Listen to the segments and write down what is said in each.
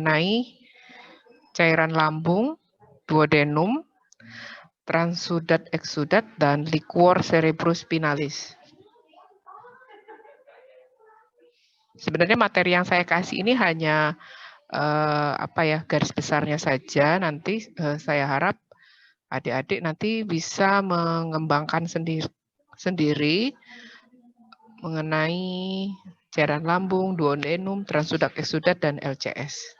mengenai cairan lambung, duodenum, transudat eksudat, dan liquor cerebrospinalis. Sebenarnya materi yang saya kasih ini hanya garis besarnya saja. Nanti saya harap adik-adik nanti bisa mengembangkan sendiri mengenai cairan lambung, duodenum, transudat eksudat, dan LCS.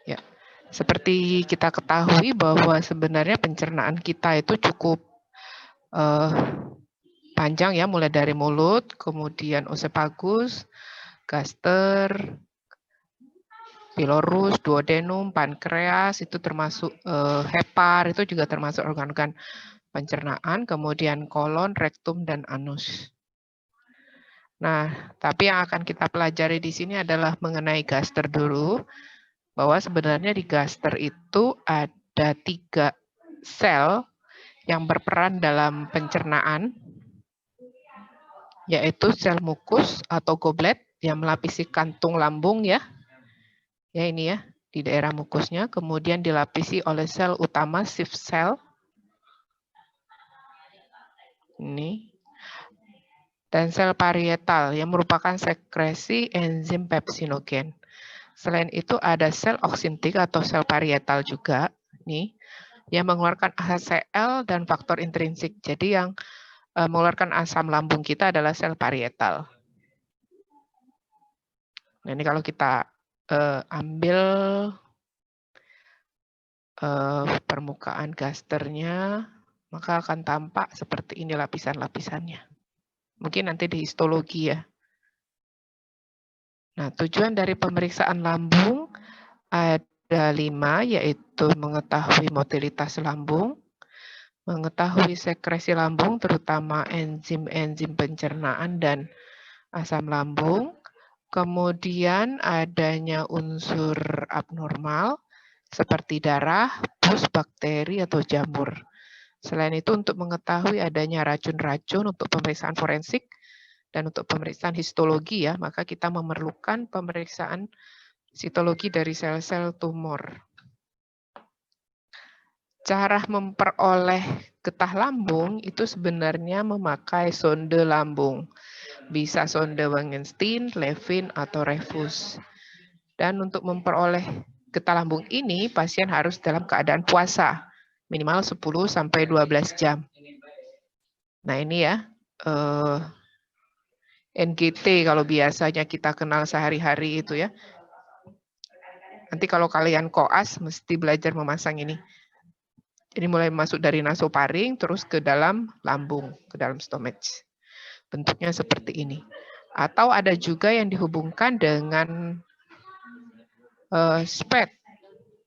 Ya, seperti kita ketahui bahwa sebenarnya pencernaan kita itu cukup panjang ya, mulai dari mulut, kemudian oesophagus, gaster, pylorus, duodenum, pankreas, itu termasuk hepar, itu juga termasuk organ-organ pencernaan, kemudian kolon, rektum, dan anus. Nah, tapi yang akan kita pelajari di sini adalah mengenai gaster dulu, bahwa sebenarnya di gaster itu ada 3 sel yang berperan dalam pencernaan, yaitu sel mukus atau goblet yang melapisi kantung lambung ya. Ya ini ya, di daerah mukusnya, kemudian dilapisi oleh sel utama Schiff cell. Ini. Dan sel parietal yang merupakan sekresi enzim pepsinogen. Selain itu ada sel oksintik atau sel parietal juga, nih, yang mengeluarkan HCl dan faktor intrinsik. Jadi yang mengeluarkan asam lambung kita adalah sel parietal. Nah, ini kalau kita ambil permukaan gasternya, maka akan tampak seperti ini lapisan-lapisannya. Mungkin nanti di histologi ya. Nah, tujuan dari pemeriksaan lambung ada 5, yaitu mengetahui motilitas lambung, mengetahui sekresi lambung, terutama enzim-enzim pencernaan dan asam lambung, kemudian adanya unsur abnormal, seperti darah, pus, bakteri, atau jamur. Selain itu, untuk mengetahui adanya racun-racun untuk pemeriksaan forensik dan untuk pemeriksaan histologi ya, maka kita memerlukan pemeriksaan sitologi dari sel-sel tumor. Cara memperoleh getah lambung itu sebenarnya memakai sonde lambung. Bisa sonde Wangenstein, Levin, atau Refus. Dan untuk memperoleh getah lambung ini, pasien harus dalam keadaan puasa, minimal 10-12 jam. Nah ini ya, NGT kalau biasanya kita kenal sehari-hari itu ya. Nanti kalau kalian koas, mesti belajar memasang ini. Jadi mulai masuk dari nasofaring, terus ke dalam lambung, ke dalam stomach. Bentuknya seperti ini. Atau ada juga yang dihubungkan dengan SPED.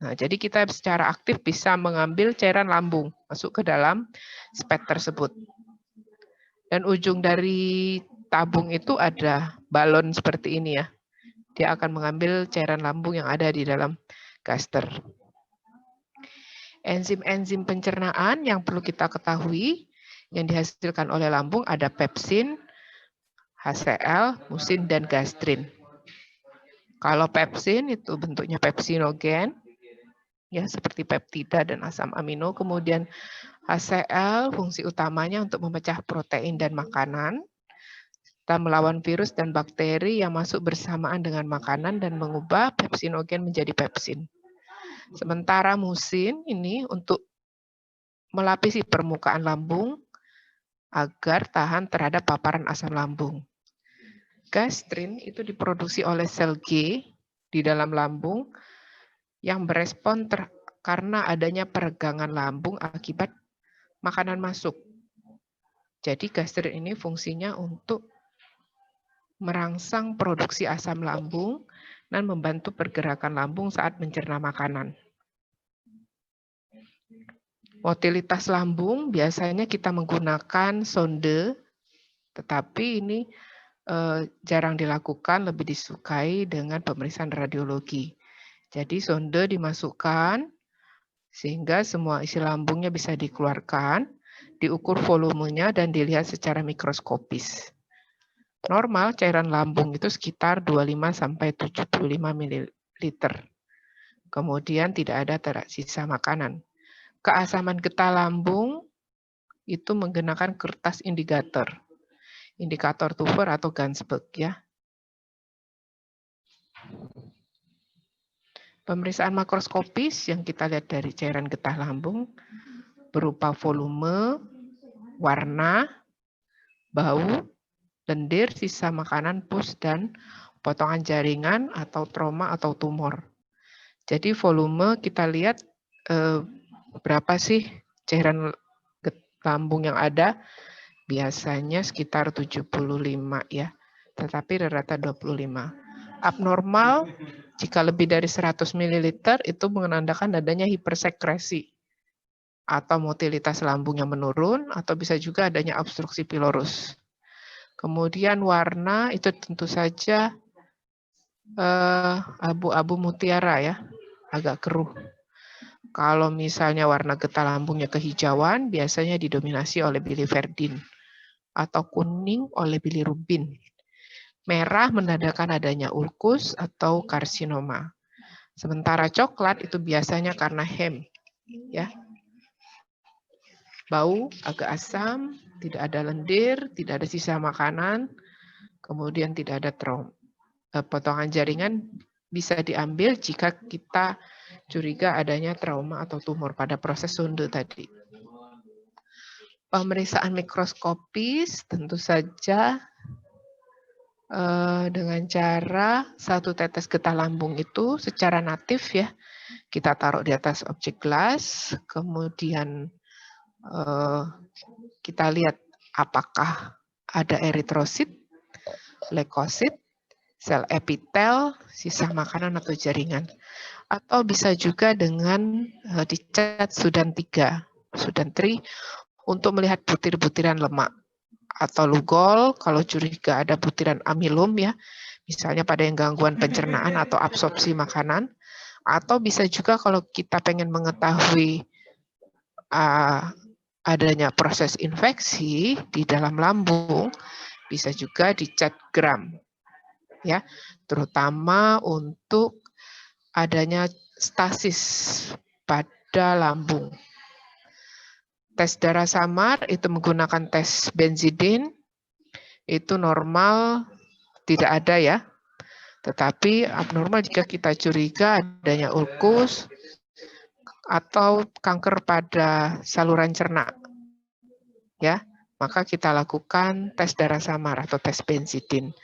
Nah, jadi kita secara aktif bisa mengambil cairan lambung, masuk ke dalam SPED tersebut. Dan ujung dari tabung itu ada balon seperti ini ya. Dia akan mengambil cairan lambung yang ada di dalam gaster. Enzim-enzim pencernaan yang perlu kita ketahui yang dihasilkan oleh lambung ada pepsin, HCl, musin, dan gastrin. Kalau pepsin itu bentuknya pepsinogen, ya seperti peptida dan asam amino. Kemudian HCl fungsi utamanya untuk memecah protein dan makanan. Kita melawan virus dan bakteri yang masuk bersamaan dengan makanan dan mengubah pepsinogen menjadi pepsin. Sementara musin ini untuk melapisi permukaan lambung agar tahan terhadap paparan asam lambung. Gastrin itu diproduksi oleh sel G di dalam lambung yang berespon karena adanya peregangan lambung akibat makanan masuk. Jadi gastrin ini fungsinya untuk merangsang produksi asam lambung dan membantu pergerakan lambung saat mencerna makanan. Motilitas lambung biasanya kita menggunakan sonde, tetapi ini jarang dilakukan, lebih disukai dengan pemeriksaan radiologi. Jadi sonde dimasukkan sehingga semua isi lambungnya bisa dikeluarkan, diukur volumenya dan dilihat secara mikroskopis. Normal cairan lambung itu sekitar 25 sampai 75 ml. Kemudian tidak ada tersisa makanan. Keasaman getah lambung itu menggunakan kertas indikator Tuffer atau Gansberg ya. Pemeriksaan makroskopis yang kita lihat dari cairan getah lambung berupa volume, warna, bau, lendir, sisa makanan, pus, dan potongan jaringan atau trauma atau tumor. Jadi volume kita lihat berapa sih cairan lambung yang ada? Biasanya sekitar 75 ya, tetapi rata-rata 25. Abnormal jika lebih dari 100 ml itu menandakan adanya hipersekresi atau motilitas lambung yang menurun, atau bisa juga adanya obstruksi pilorus. Kemudian warna itu tentu saja abu-abu mutiara ya, agak keruh. Kalau misalnya warna getah lambungnya kehijauan, biasanya didominasi oleh biliverdin atau kuning oleh bilirubin. Merah menandakan adanya ulkus atau karsinoma. Sementara coklat itu biasanya karena hem, ya. Bau agak asam, tidak ada lendir, tidak ada sisa makanan, kemudian tidak ada trauma. Potongan jaringan bisa diambil jika kita curiga adanya trauma atau tumor pada proses sonde tadi. Pemeriksaan mikroskopis tentu saja dengan cara satu tetes getah lambung itu secara natif ya, kita taruh di atas objek gelas, kemudian kita lihat apakah ada eritrosit, leukosit, sel epitel, sisa makanan atau jaringan. Atau bisa juga dengan dicat Sudan 3, Sudan 3 untuk melihat butir-butiran lemak. Atau Lugol kalau curiga ada butiran amilum ya, misalnya pada yang gangguan pencernaan atau absorpsi makanan, atau bisa juga kalau kita pengen mengetahui adanya proses infeksi di dalam lambung, bisa juga dicek gram ya, terutama untuk adanya stasis pada lambung. Tes darah samar itu menggunakan tes benzidin, itu normal tidak ada ya. Tetapi abnormal jika kita curiga adanya ulkus atau kanker pada saluran cerna. Ya, maka kita lakukan tes darah samar atau tes benzidin.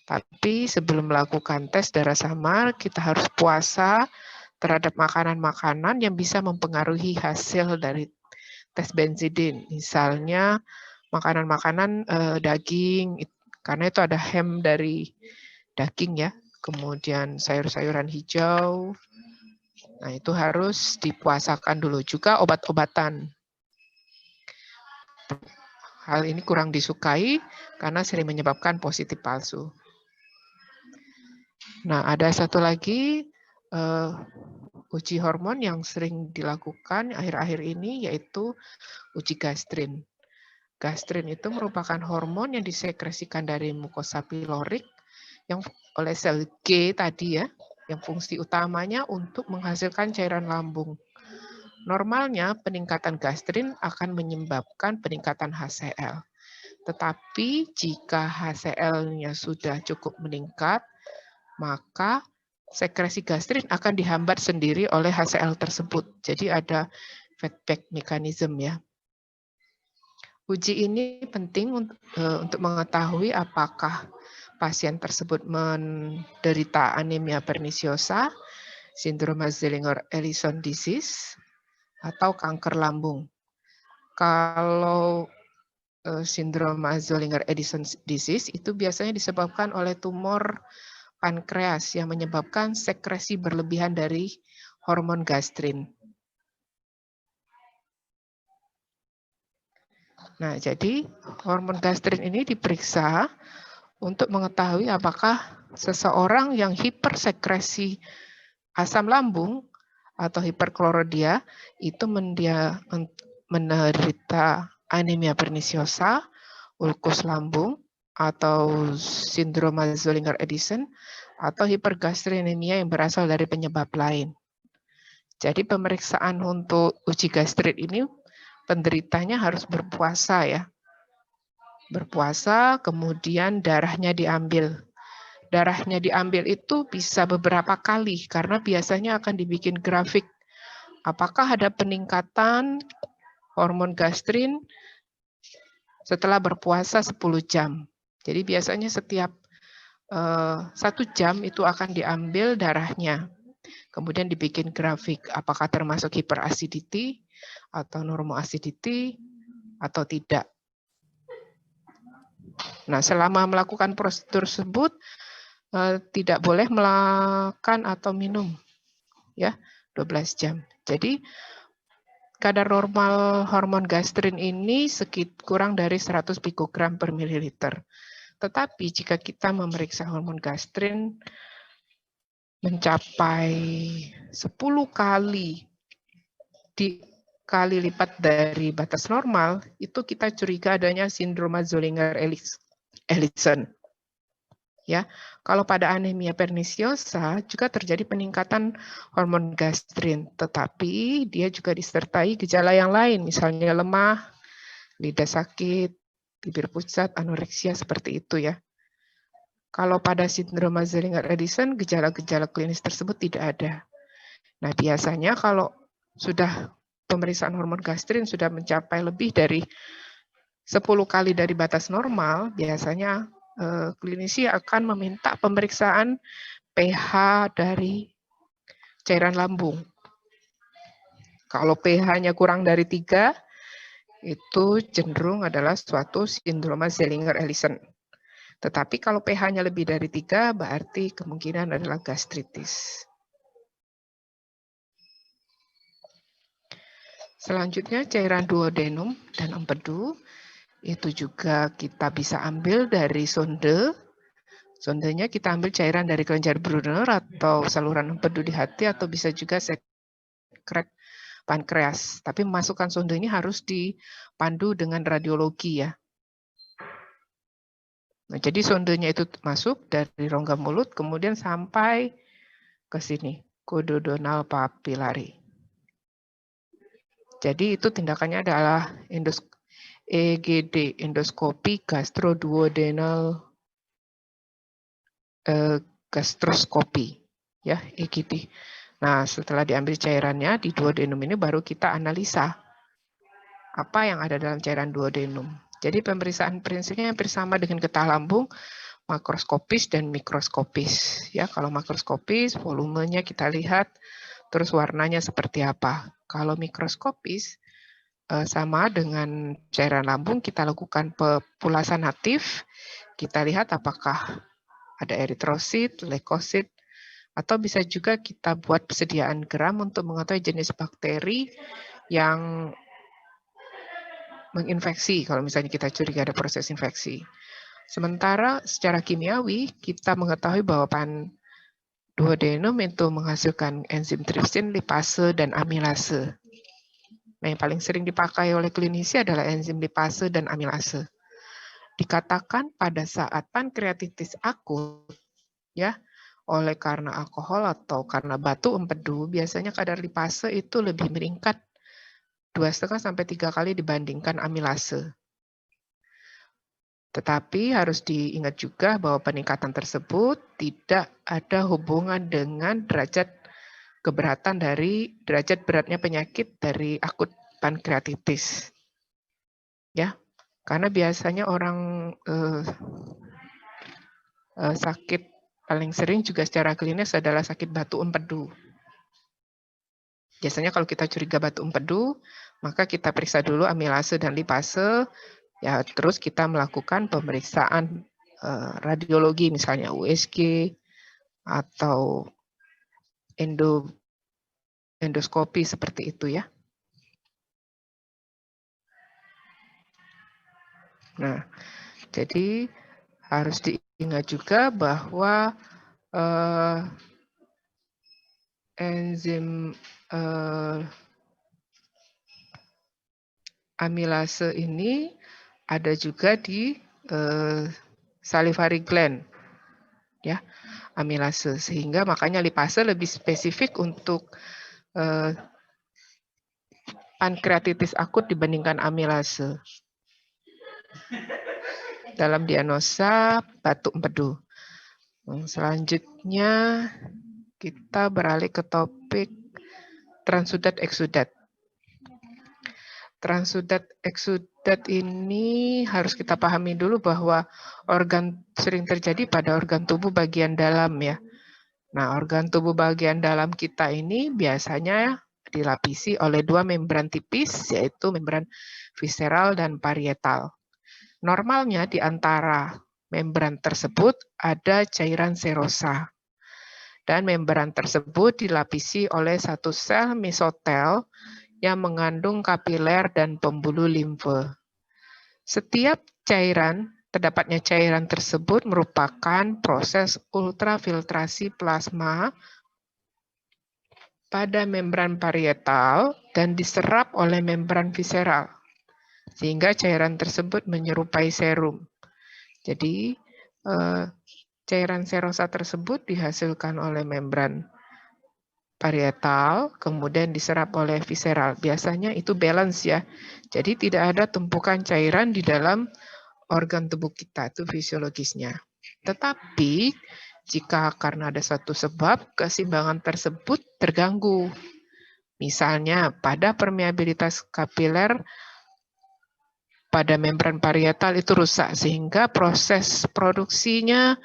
Tapi sebelum melakukan tes darah samar, kita harus puasa terhadap makanan-makanan yang bisa mempengaruhi hasil dari tes benzidin, misalnya makanan-makanan daging, karena itu ada hem dari daging ya, kemudian sayur-sayuran hijau, nah itu harus dipuasakan dulu. Juga obat-obatan. Hal ini kurang disukai karena sering menyebabkan positif palsu. Nah, ada satu lagi uji hormon yang sering dilakukan akhir-akhir ini, yaitu uji gastrin. Gastrin itu merupakan hormon yang disekresikan dari mukosa pilorik yang oleh sel G tadi ya, yang fungsi utamanya untuk menghasilkan cairan lambung. Normalnya peningkatan gastrin akan menyebabkan peningkatan HCl. Tetapi jika HCl-nya sudah cukup meningkat, maka sekresi gastrin akan dihambat sendiri oleh HCl tersebut. Jadi ada feedback mechanism ya. Uji ini penting untuk mengetahui apakah pasien tersebut menderita anemia perniciosa, sindrom Zillinger-Ellison disease, atau kanker lambung. Kalau sindrom Zillinger-Ellison disease itu biasanya disebabkan oleh tumor pankreas yang menyebabkan sekresi berlebihan dari hormon gastrin. Nah, jadi hormon gastrin ini diperiksa untuk mengetahui apakah seseorang yang hipersekresi asam lambung atau hiperklorodia itu menderita anemia perniciosa, ulkus lambung, atau sindrom Zollinger-Ellison, atau hipergastrinemia yang berasal dari penyebab lain. Jadi pemeriksaan untuk uji gastrit ini penderitanya harus berpuasa ya. Berpuasa, kemudian darahnya diambil. Darahnya diambil itu bisa beberapa kali karena biasanya akan dibikin grafik. Apakah ada peningkatan hormon gastrin setelah berpuasa 10 jam. Jadi biasanya setiap 1 jam itu akan diambil darahnya. Kemudian dibikin grafik apakah termasuk hyperacidity atau normal acidity atau tidak. Nah, selama melakukan prosedur tersebut tidak boleh makan atau minum ya 12 jam. Jadi kadar normal hormon gastrin ini kurang dari 100 pikogram per mililiter. Tetapi jika kita memeriksa hormon gastrin mencapai 10 kali lipat dari batas normal, itu kita curiga adanya sindrom Zollinger-Ellison. Ya, kalau pada anemia pernisiosa juga terjadi peningkatan hormon gastrin, tetapi dia juga disertai gejala yang lain, misalnya lemah, lidah sakit, bibir pucat, anoreksia seperti itu ya. Kalau pada sindrom Zollinger-Ellison, gejala-gejala klinis tersebut tidak ada. Nah, biasanya kalau sudah pemeriksaan hormon gastrin sudah mencapai lebih dari 10 kali dari batas normal, biasanya klinisi akan meminta pemeriksaan pH dari cairan lambung. Kalau pH-nya kurang dari 3, itu cenderung adalah suatu sindrom Zollinger-Ellison. Tetapi kalau pH-nya lebih dari 3, berarti kemungkinan adalah gastritis. Selanjutnya cairan duodenum dan empedu, itu juga kita bisa ambil dari sonde. Sondenya kita ambil cairan dari kelenjar Brunner atau saluran empedu di hati, atau bisa juga sekret pankreas. Tapi memasukkan sonde ini harus dipandu dengan radiologi ya. Nah, jadi sondenya itu masuk dari rongga mulut, kemudian sampai ke sini, ke duodenal papillary. Jadi itu tindakannya adalah EGD, endoskopi gastroduodenal gastroskopi, ya EGD. Nah, setelah diambil cairannya di duodenum ini baru kita analisa apa yang ada dalam cairan duodenum. Jadi pemeriksaan prinsipnya hampir sama dengan getah lambung, makroskopis dan mikroskopis. Ya, kalau makroskopis volumenya kita lihat, terus warnanya seperti apa. Kalau mikroskopis sama dengan cairan lambung, kita lakukan pepulasan aktif, kita lihat apakah ada eritrosit, leukosit, atau bisa juga kita buat persediaan gram untuk mengetahui jenis bakteri yang menginfeksi kalau misalnya kita curiga ada proses infeksi. Sementara secara kimiawi kita mengetahui bahwa duodenum itu menghasilkan enzim tripsin, lipase, dan amilase. Nah, yang paling sering dipakai oleh klinisi adalah enzim lipase dan amilase. Dikatakan pada saat pankreatitis akut, ya, oleh karena alkohol atau karena batu empedu, biasanya kadar lipase itu lebih meningkat 2,5 sampai 3 kali dibandingkan amilase. Tetapi harus diingat juga bahwa peningkatan tersebut tidak ada hubungan dengan derajat keberatan dari derajat beratnya penyakit dari akut pankreatitis. Ya, karena biasanya orang sakit paling sering juga secara klinis adalah sakit batu empedu. Biasanya kalau kita curiga batu empedu, maka kita periksa dulu amilase dan lipase, ya terus kita melakukan pemeriksaan radiologi, misalnya USG atau endoskopi seperti itu ya. Nah, jadi harus diingat juga bahwa enzim amilase ini ada juga di salivary gland, ya, amilase. Sehingga makanya lipase lebih spesifik untuk pankreatitis akut dibandingkan amilase. Dalam diagnosa batuk empedu. Selanjutnya kita beralih ke topik transudat eksudat. Transudat eksudat ini harus kita pahami dulu bahwa sering terjadi pada organ tubuh bagian dalam ya. Nah, organ tubuh bagian dalam kita ini biasanya dilapisi oleh dua membran tipis, yaitu membran visceral dan parietal. Normalnya di antara membran tersebut ada cairan serosa. Dan membran tersebut dilapisi oleh satu sel mesotel yang mengandung kapiler dan pembuluh limfe. Setiap terdapatnya cairan tersebut merupakan proses ultrafiltrasi plasma pada membran parietal dan diserap oleh membran visceral, sehingga cairan tersebut menyerupai serum. Jadi, cairan serosa tersebut dihasilkan oleh membran parietal, kemudian diserap oleh visceral. Biasanya itu balance ya. Jadi tidak ada tumpukan cairan di dalam organ tubuh kita, itu fisiologisnya. Tetapi jika karena ada suatu sebab keseimbangan tersebut terganggu, misalnya pada permeabilitas kapiler pada membran parietal itu rusak sehingga proses produksinya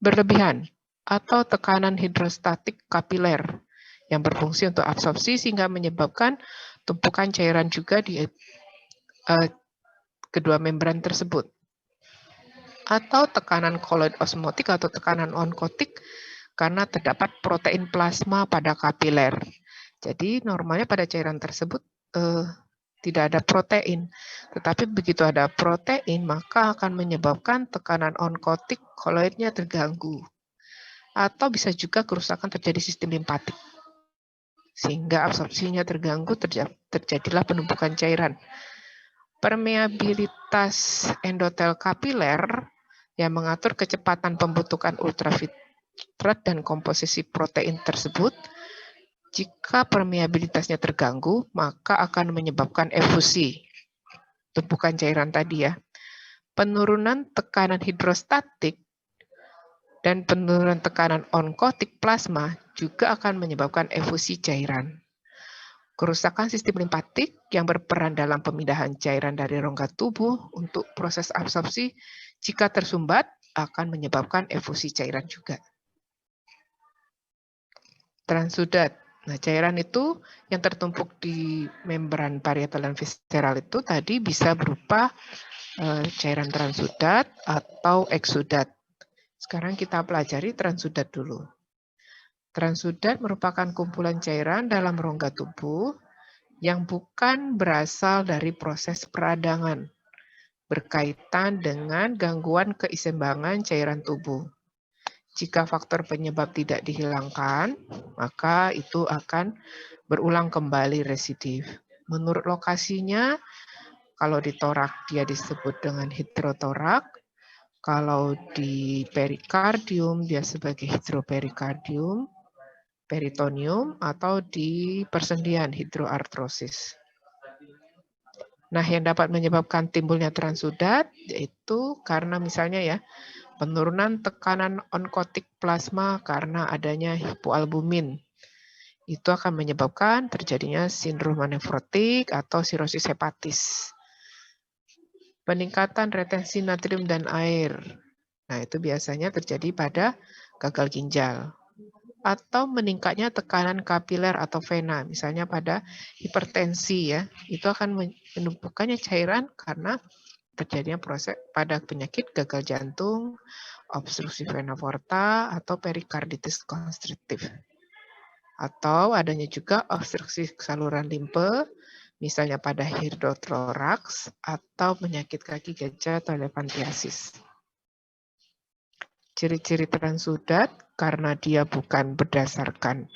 berlebihan, atau tekanan hidrostatik kapiler yang berfungsi untuk absorpsi sehingga menyebabkan tumpukan cairan juga di kedua membran tersebut. Atau tekanan koloid osmotik atau tekanan onkotik karena terdapat protein plasma pada kapiler. Jadi normalnya pada cairan tersebut tidak ada protein. Tetapi begitu ada protein maka akan menyebabkan tekanan onkotik koloidnya terganggu. Atau bisa juga kerusakan terjadi sistem limpatik. Sehingga absorpsinya terganggu, terjadilah penumpukan cairan. Permeabilitas endotel kapiler yang mengatur kecepatan pembentukan ultraviolet dan komposisi protein tersebut, jika permeabilitasnya terganggu, maka akan menyebabkan efusi. Tumpukan cairan tadi ya. Penurunan tekanan hidrostatik dan penurunan tekanan onkotik plasma juga akan menyebabkan efusi cairan. Kerusakan sistem limpatik yang berperan dalam pemindahan cairan dari rongga tubuh untuk proses absorpsi jika tersumbat akan menyebabkan efusi cairan juga. Transudat. Nah, cairan itu yang tertumpuk di membran parietal dan visceral itu tadi bisa berupa cairan transudat atau eksudat. Sekarang kita pelajari transudat dulu. Transudat merupakan kumpulan cairan dalam rongga tubuh yang bukan berasal dari proses peradangan, berkaitan dengan gangguan keseimbangan cairan tubuh. Jika faktor penyebab tidak dihilangkan, maka itu akan berulang kembali residif. Menurut lokasinya, kalau di torak dia disebut dengan hidrotorak, kalau di perikardium dia sebagai hidroperikardium, peritonium, atau di persendian hidroartrosis. Nah, yang dapat menyebabkan timbulnya transudat yaitu karena misalnya ya, penurunan tekanan onkotik plasma karena adanya hipoalbumin. Itu akan menyebabkan terjadinya sindrom nefrotik atau sirosis hepatis. Peningkatan retensi natrium dan air. Nah, itu biasanya terjadi pada gagal ginjal. Atau meningkatnya tekanan kapiler atau vena, misalnya pada hipertensi ya. Itu akan menumpukannya cairan karena terjadinya proses pada penyakit gagal jantung, obstruksi vena porta, atau perikarditis konstriktif. Atau adanya juga obstruksi saluran limfe, misalnya pada hidrotoraks atau penyakit kaki gajah atau elephantiasis. Ciri-ciri transudat karena dia bukan berdasarkan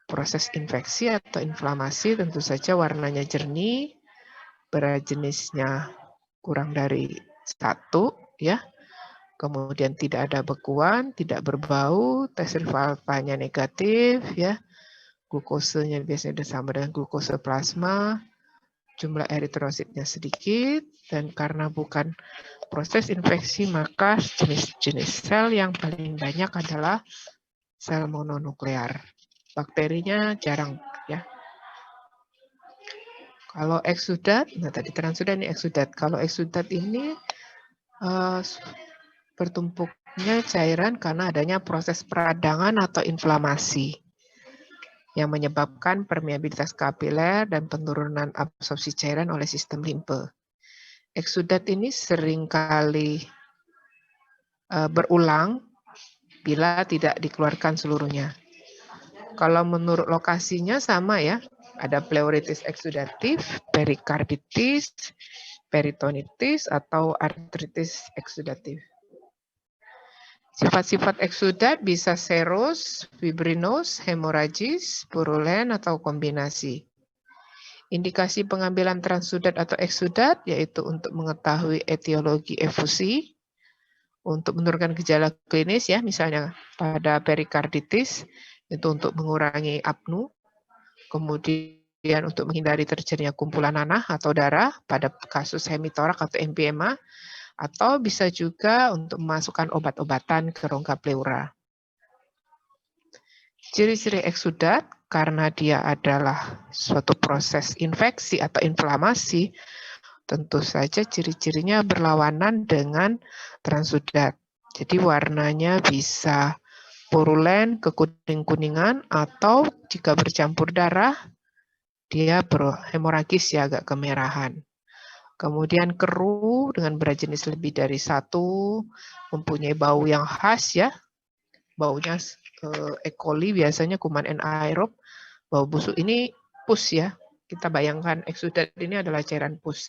proses infeksi atau inflamasi, tentu saja warnanya jernih, berat jenisnya kurang dari 1, ya. kemudian tidak ada bekuan, tidak berbau, tes alfanya negatif, ya. Glukosenya biasanya sama dengan glukose plasma, jumlah eritrositnya sedikit, dan karena bukan proses infeksi, maka jenis-jenis sel yang paling banyak adalah sel mononuklear. Bakterinya jarang, ya. Kalau eksudat, nah tadi transudat ini eksudat. Kalau eksudat ini bertumpuknya cairan karena adanya proses peradangan atau inflamasi yang menyebabkan permeabilitas kapiler dan penurunan absorpsi cairan oleh sistem limfe. Eksudat ini seringkali berulang bila tidak dikeluarkan seluruhnya. Kalau menurut lokasinya sama ya, ada pleuritis eksudatif, perikarditis, peritonitis, atau artritis eksudatif. Sifat-sifat eksudat bisa serus, fibrinous, hemoragis, purulen, atau kombinasi. Indikasi pengambilan transudat atau eksudat yaitu untuk mengetahui etiologi efusi, untuk menurunkan gejala klinis ya, misalnya pada perikarditis, itu untuk mengurangi apnu, kemudian untuk menghindari terjadinya kumpulan nanah atau darah pada kasus hemitorak atau emphysema, atau bisa juga untuk memasukkan obat-obatan ke rongga pleura. Ciri-ciri eksudat, karena dia adalah suatu proses infeksi atau inflamasi, tentu saja ciri-cirinya berlawanan dengan transudat. Jadi warnanya bisa purulen, kekuning-kuningan, atau jika bercampur darah, dia hemoragis ya, agak kemerahan. Kemudian keruh dengan berat jenis lebih dari 1, mempunyai bau yang khas ya, baunya E. coli biasanya, kuman anaerob, bau busuk ini pus ya. Kita bayangkan eksudat ini adalah cairan pus.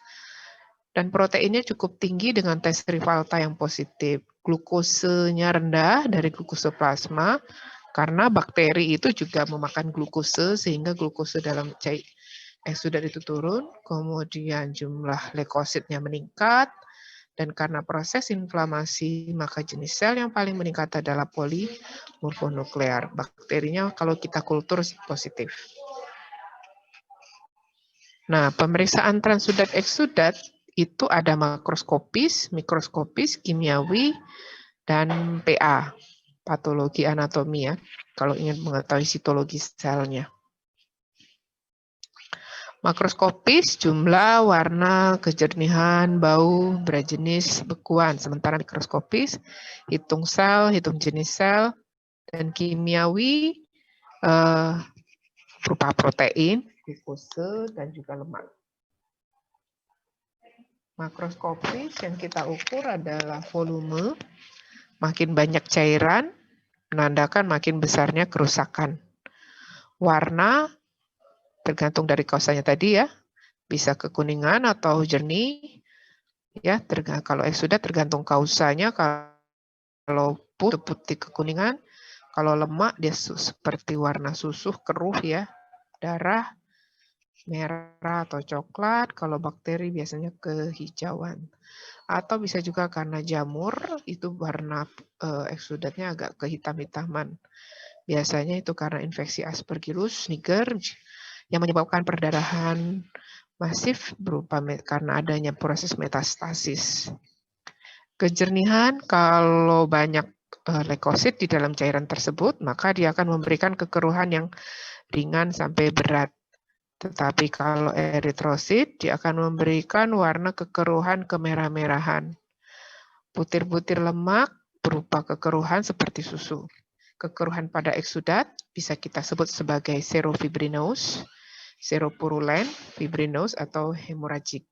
Dan proteinnya cukup tinggi dengan tes Rivalta yang positif. Glukosenya rendah dari glukose plasma, karena bakteri itu juga memakan glukose, sehingga glukose dalam eksudat itu turun. Kemudian jumlah leukositnya meningkat, dan karena proses inflamasi, maka jenis sel yang paling meningkat adalah polimorfonuklear. Bakterinya kalau kita kultur positif. Nah, pemeriksaan transudat eksudat itu ada makroskopis, mikroskopis, kimiawi, dan PA, patologi anatomi ya, kalau ingin mengetahui sitologi selnya. Makroskopis, jumlah, warna, kejernihan, bau, berat jenis, bekuan. Sementara mikroskopis, hitung sel, hitung jenis sel, dan kimiawi berupa protein, glukose, dan juga lemak. Makroskopis yang kita ukur adalah volume, makin banyak cairan, menandakan makin besarnya kerusakan. Warna, tergantung dari kausanya tadi ya, bisa kekuningan atau jernih, ya. Kalau eksudat tergantung kausanya, kalau putih kekuningan, kalau lemak dia seperti warna susu keruh ya, darah, merah atau coklat, kalau bakteri biasanya kehijauan. Atau bisa juga karena jamur, itu warna eksudatnya agak kehitam-hitaman. Biasanya itu karena infeksi Aspergillus niger yang menyebabkan perdarahan masif berupa karena adanya proses metastasis. Kejernihan, kalau banyak leukosit di dalam cairan tersebut, maka dia akan memberikan kekeruhan yang ringan sampai berat. Tetapi kalau eritrosit, dia akan memberikan warna kekeruhan kemerah-merahan. Butir-butir lemak berupa kekeruhan seperti susu. Kekeruhan pada eksudat bisa kita sebut sebagai serofibrinous, seropurulen, fibrinous, atau hemoragik.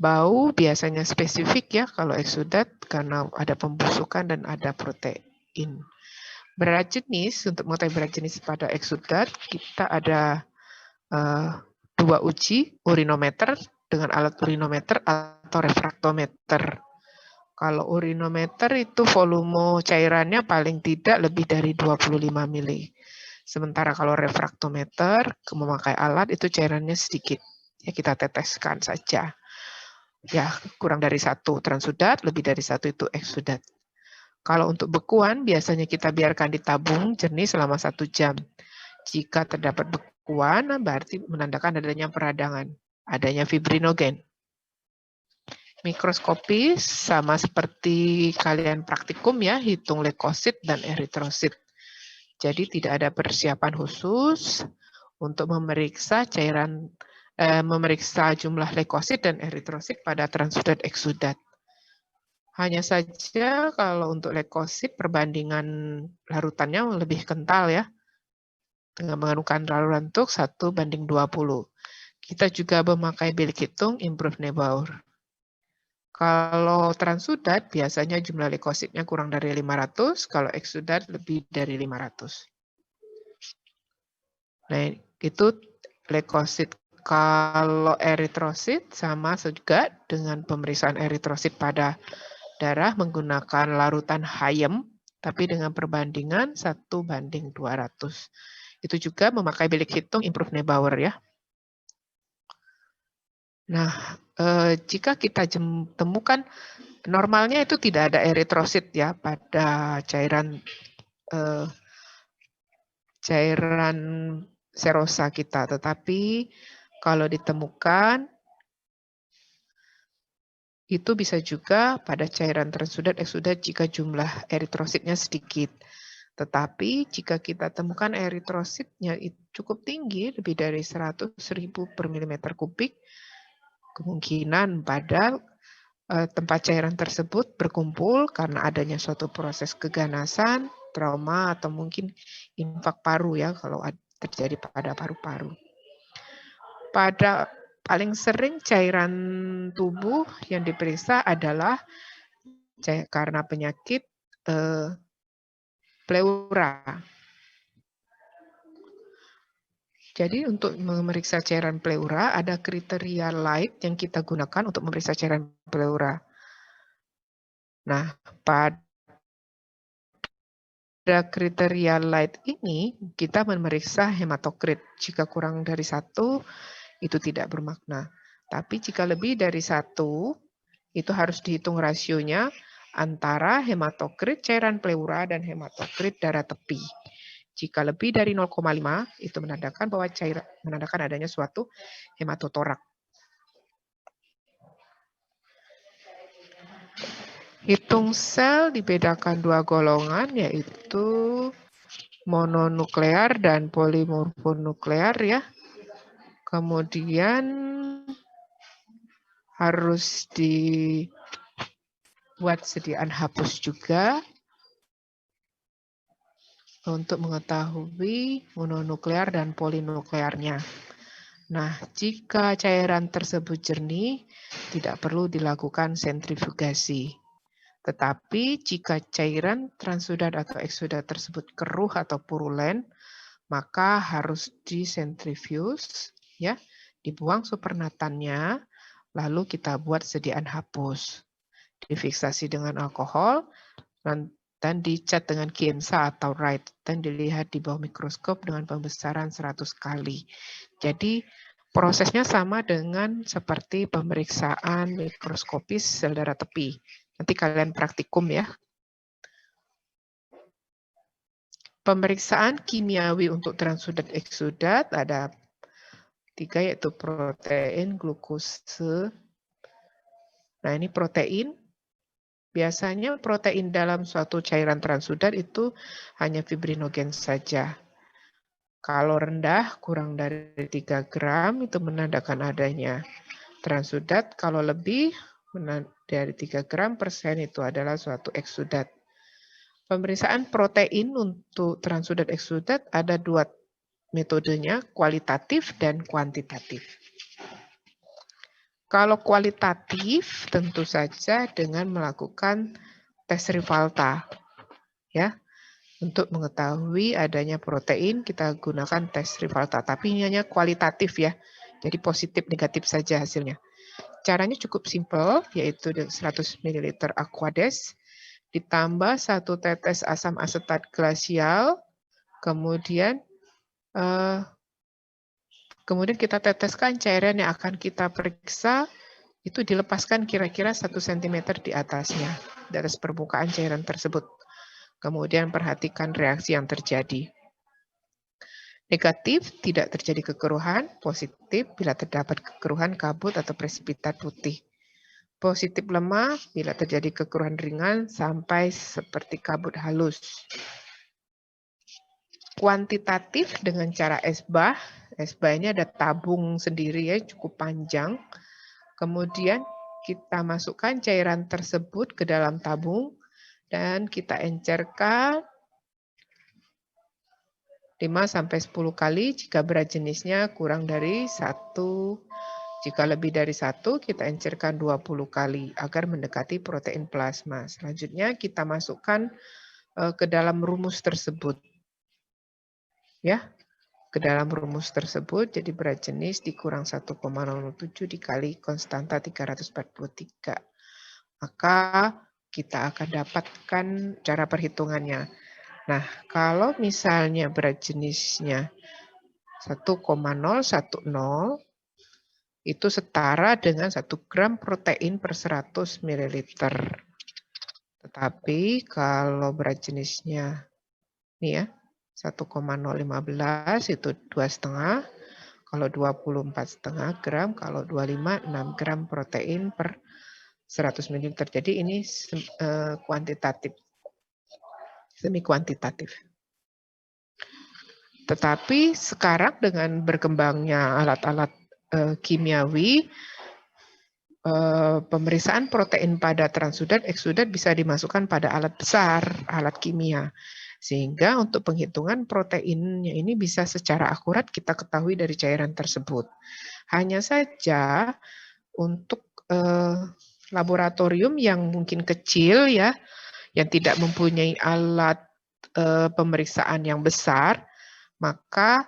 Bau biasanya spesifik ya kalau eksudat karena ada pembusukan dan ada protein. Berat jenis, untuk mengetahui berat jenis pada eksudat, kita ada 2 uji, urinometer dengan alat urinometer atau refraktometer. Kalau urinometer itu volume cairannya paling tidak lebih dari 25 mili. Sementara kalau refraktometer, memakai alat itu cairannya sedikit. Ya kita teteskan saja. Ya, kurang dari 1 transudat, lebih dari 1 itu eksudat. Kalau untuk bekuan, biasanya kita biarkan ditabung jernih selama 1 jam. Jika terdapat bekuan, berarti menandakan adanya peradangan, adanya fibrinogen. Mikroskopis sama seperti kalian praktikum ya, hitung leukosit dan eritrosit. Jadi tidak ada persiapan khusus untuk memeriksa cairan, memeriksa jumlah leukosit dan eritrosit pada transudat eksudat. Hanya saja kalau untuk leukosit perbandingan larutannya lebih kental ya, dengan menggunakan larutan untuk 1:20. Kita juga memakai bilik hitung Improve Neubauer. Kalau transudat biasanya jumlah leukositnya kurang dari 500, kalau eksudat lebih dari 500. Nah, itu leukosit. Kalau eritrosit sama juga dengan pemeriksaan eritrosit pada darah menggunakan larutan Hayem, tapi dengan perbandingan 1:200. Itu juga memakai bilik hitung Improve Neubauer ya. Nah, jika kita temukan normalnya itu tidak ada eritrosit ya pada cairan serosa kita, tetapi kalau ditemukan itu bisa juga pada cairan transudat eksudat jika jumlah eritrositnya sedikit. Tetapi jika kita temukan eritrositnya cukup tinggi, lebih dari 100.000 per milimeter kubik, kemungkinan pada tempat cairan tersebut berkumpul karena adanya suatu proses keganasan, trauma, atau mungkin infak paru ya kalau terjadi pada paru-paru. Pada paling sering cairan tubuh yang diperiksa adalah karena penyakit pleura. Jadi untuk memeriksa cairan pleura ada kriteria light yang kita gunakan untuk memeriksa cairan pleura. Nah, pada kriteria light ini kita memeriksa hematokrit. Jika kurang dari 1 itu tidak bermakna. Tapi jika lebih dari 1 itu harus dihitung rasionya antara hematokrit cairan pleura dan hematokrit darah tepi. Jika lebih dari 0,5 itu menandakan bahwa menandakan adanya suatu hematotorak. Hitung sel dibedakan 2 golongan yaitu mononuklear dan polimorfonuklear ya. Kemudian harus dibuat sediaan hapus juga untuk mengetahui mononuklear dan polinuklearnya. Nah, jika cairan tersebut jernih, tidak perlu dilakukan sentrifugasi. Tetapi jika cairan transudat atau eksudat tersebut keruh atau purulen, maka harus disentrifuse, ya, dibuang supernatannya, lalu kita buat sediaan hapus. Difiksasi dengan alkohol, dan dicat dengan Kiemsa atau Wright, dan dilihat di bawah mikroskop dengan pembesaran 100 kali. Jadi prosesnya sama dengan seperti pemeriksaan mikroskopis sel darah tepi. Nanti kalian praktikum ya. Pemeriksaan kimiawi untuk transudat eksudat ada 3 yaitu protein, glukose. Nah ini protein. Biasanya protein dalam suatu cairan transudat itu hanya fibrinogen saja. Kalau rendah kurang dari 3 gram itu menandakan adanya transudat. Kalau lebih dari 3 gram persen itu adalah suatu eksudat. Pemeriksaan protein untuk transudat eksudat ada 2 metodenya, kualitatif dan kuantitatif. Kalau kualitatif tentu saja dengan melakukan tes Rivalta. Ya. Untuk mengetahui adanya protein kita gunakan tes Rivalta, tapi ini hanya kualitatif ya. Jadi positif negatif saja hasilnya. Caranya cukup simpel yaitu 100 ml Aquades ditambah 1 tetes asam asetat glasial, kemudian kita teteskan cairan yang akan kita periksa itu dilepaskan kira-kira 1 cm di atasnya, di atas permukaan cairan tersebut. Kemudian perhatikan reaksi yang terjadi. Negatif, tidak terjadi kekeruhan. Positif, bila terdapat kekeruhan, kabut atau presipitat putih. Positif lemah, bila terjadi kekeruhan ringan sampai seperti kabut halus. Kuantitatif dengan cara esbah. Esbah ini ada tabung sendiri ya, cukup panjang. Kemudian kita masukkan cairan tersebut ke dalam tabung dan kita encerkan 5-10 kali jika berat jenisnya kurang dari 1. Jika lebih dari 1, kita encerkan 20 kali agar mendekati protein plasma. Selanjutnya kita masukkan ke dalam rumus tersebut. Ya, ke dalam rumus tersebut, jadi berat jenis dikurang 1,07 dikali konstanta 343. Maka kita akan dapatkan cara perhitungannya. Nah, kalau misalnya berat jenisnya 1,010, itu setara dengan 1 gram protein per 100 ml. Tetapi kalau berat jenisnya, ini ya, 1,015 itu 2,5, kalau 24,5 gram, kalau 25, 6 gram protein per 100 ml. Jadi ini kuantitatif, semi kuantitatif. Tetapi sekarang dengan berkembangnya alat-alat kimiawi, pemeriksaan protein pada transudat, eksudat bisa dimasukkan pada alat besar, alat kimia. Sehingga untuk penghitungan proteinnya ini bisa secara akurat kita ketahui dari cairan tersebut. Hanya saja untuk laboratorium yang mungkin kecil ya, yang tidak mempunyai alat pemeriksaan yang besar, maka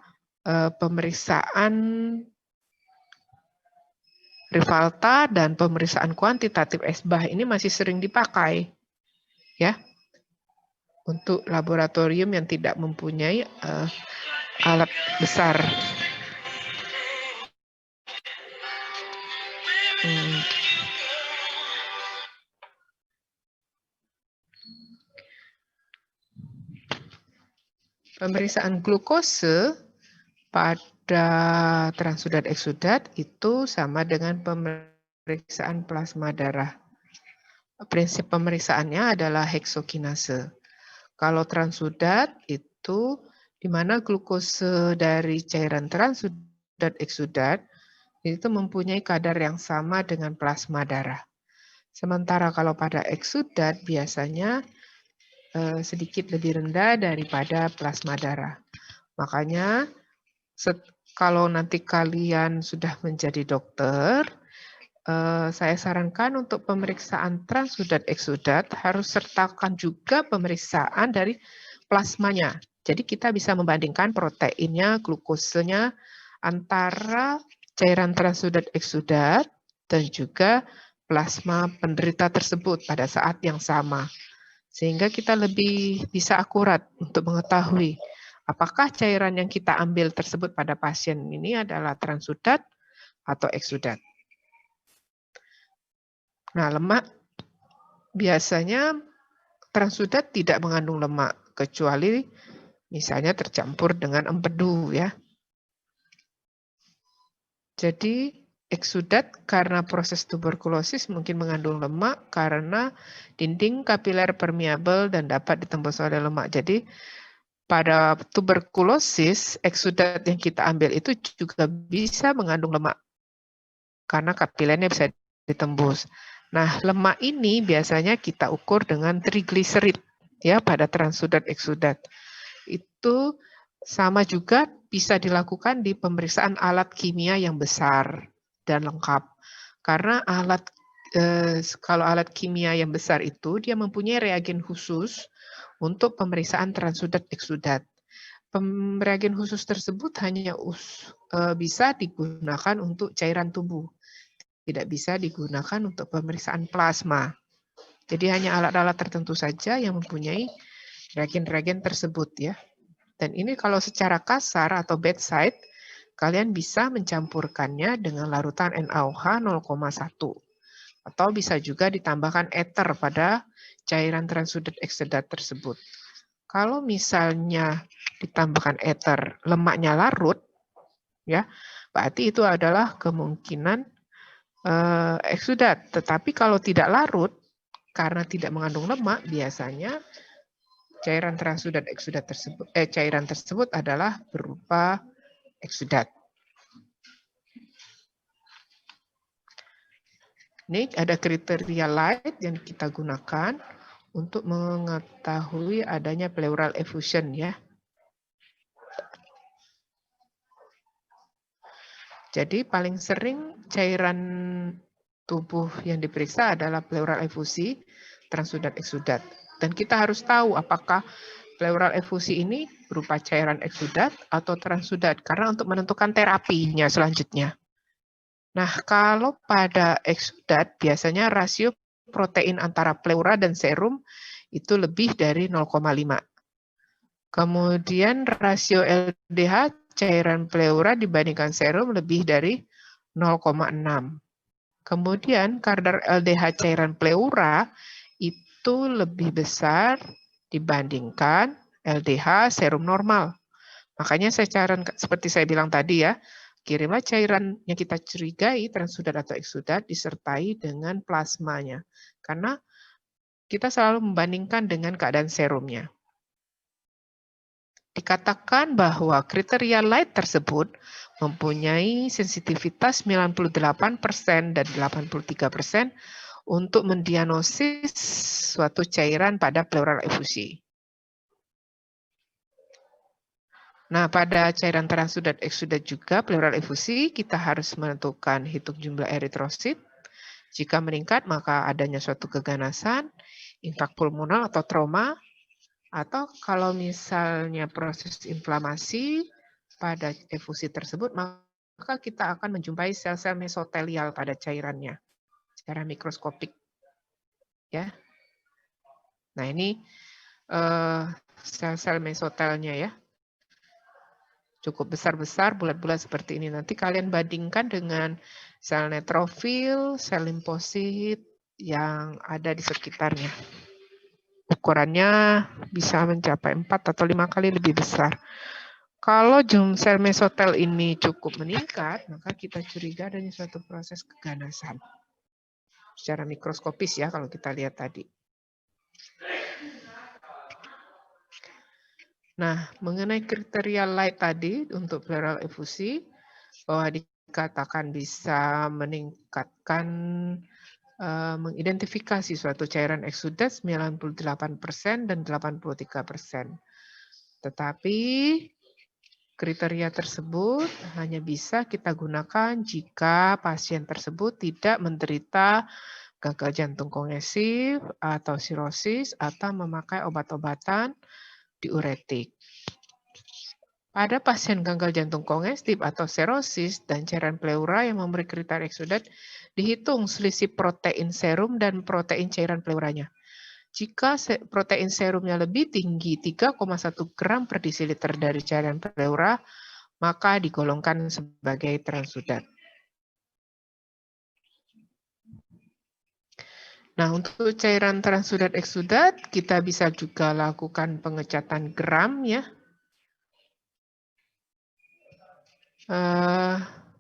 pemeriksaan Rivalta dan pemeriksaan kuantitatif esbah ini masih sering dipakai, ya, untuk laboratorium yang tidak mempunyai alat besar. Pemeriksaan glukose pada transudat eksudat itu sama dengan pemeriksaan plasma darah. Prinsip pemeriksaannya adalah heksokinase. Kalau transudat itu di mana glukose dari cairan transudat eksudat itu mempunyai kadar yang sama dengan plasma darah. Sementara kalau pada eksudat biasanya sedikit lebih rendah daripada plasma darah. Makanya kalau nanti kalian sudah menjadi dokter, saya sarankan untuk pemeriksaan transudat eksudat harus sertakan juga pemeriksaan dari plasmanya. Jadi kita bisa membandingkan proteinnya, glukosenya antara cairan transudat eksudat dan juga plasma penderita tersebut pada saat yang sama. Sehingga kita lebih bisa akurat untuk mengetahui apakah cairan yang kita ambil tersebut pada pasien ini adalah transudat atau eksudat. Nah, lemak biasanya transudat tidak mengandung lemak, kecuali misalnya tercampur dengan empedu ya. Jadi eksudat karena proses tuberkulosis mungkin mengandung lemak karena dinding kapiler permeabel dan dapat ditembus oleh lemak. Jadi pada tuberkulosis, eksudat yang kita ambil itu juga bisa mengandung lemak karena kapilernya bisa ditembus. Nah, lemak ini biasanya kita ukur dengan trigliserid ya pada transudat eksudat. Itu sama juga bisa dilakukan di pemeriksaan alat kimia yang besar dan lengkap. Karena kalau alat kimia yang besar itu dia mempunyai reagen khusus untuk pemeriksaan transudat eksudat. Reagen khusus tersebut hanya bisa digunakan untuk cairan tubuh. Tidak bisa digunakan untuk pemeriksaan plasma. Jadi hanya alat-alat tertentu saja yang mempunyai reagen-reagen tersebut ya. Dan ini kalau secara kasar atau bedside, kalian bisa mencampurkannya dengan larutan NaOH 0,1. Atau bisa juga ditambahkan ether pada cairan transudat eksudat tersebut. Kalau misalnya ditambahkan ether, lemaknya larut, ya, berarti itu adalah kemungkinan eksudat. Tetapi kalau tidak larut, karena tidak mengandung lemak, biasanya cairan transudat eksudat tersebut, cairan tersebut adalah berupa eksudat. Ini ada kriteria light yang kita gunakan untuk mengetahui adanya pleural effusion ya. Jadi paling sering cairan tubuh yang diperiksa adalah pleural efusi, transudat eksudat. Dan kita harus tahu apakah pleural efusi ini berupa cairan eksudat atau transudat karena untuk menentukan terapinya selanjutnya. Nah, kalau pada eksudat biasanya rasio protein antara pleura dan serum itu lebih dari 0,5. Kemudian rasio LDH cairan pleura dibandingkan serum lebih dari 0,6. Kemudian kadar LDH cairan pleura itu lebih besar dibandingkan LDH serum normal. Makanya seperti saya bilang tadi ya, kirimlah cairan yang kita curigai transudat atau eksudat disertai dengan plasmanya. Karena kita selalu membandingkan dengan keadaan serumnya. Dikatakan bahwa kriteria light tersebut mempunyai sensitivitas 98% dan 83% untuk mendiagnosis suatu cairan pada pleural effusi. Nah, pada cairan transudat eksudat juga pleural effusi, kita harus menentukan hitung jumlah eritrosit. Jika meningkat, maka adanya suatu keganasan, infak pulmonal atau trauma, atau kalau misalnya proses inflamasi pada efusi tersebut, maka kita akan menjumpai sel-sel mesotelial pada cairannya secara mikroskopik. Ya. Nah, ini sel-sel mesotelnya ya. Cukup besar-besar, bulat-bulat seperti ini. Nanti kalian bandingkan dengan sel neutrofil, sel limfosit yang ada di sekitarnya. Ukurannya bisa mencapai 4 atau 5 kali lebih besar. Kalau sel mesotel ini cukup meningkat, maka kita curiga adanya suatu proses keganasan. Secara mikroskopis ya, kalau kita lihat tadi. Nah, mengenai kriteria light tadi untuk pleural effusi, bahwa dikatakan bisa meningkatkan, mengidentifikasi suatu cairan eksudat 98% dan 83%. Tetapi kriteria tersebut hanya bisa kita gunakan jika pasien tersebut tidak menderita gagal jantung kongesif atau sirosis atau memakai obat-obatan diuretik. Pada pasien gagal jantung kongestif atau serosis dan cairan pleura yang memberi kriteria eksudat, dihitung selisih protein serum dan protein cairan pleuranya. Jika protein serumnya lebih tinggi 3,1 gram per desiliter dari cairan pleura, maka digolongkan sebagai transudat. Nah, untuk cairan transudat eksudat, kita bisa juga lakukan pengecatan gram ya.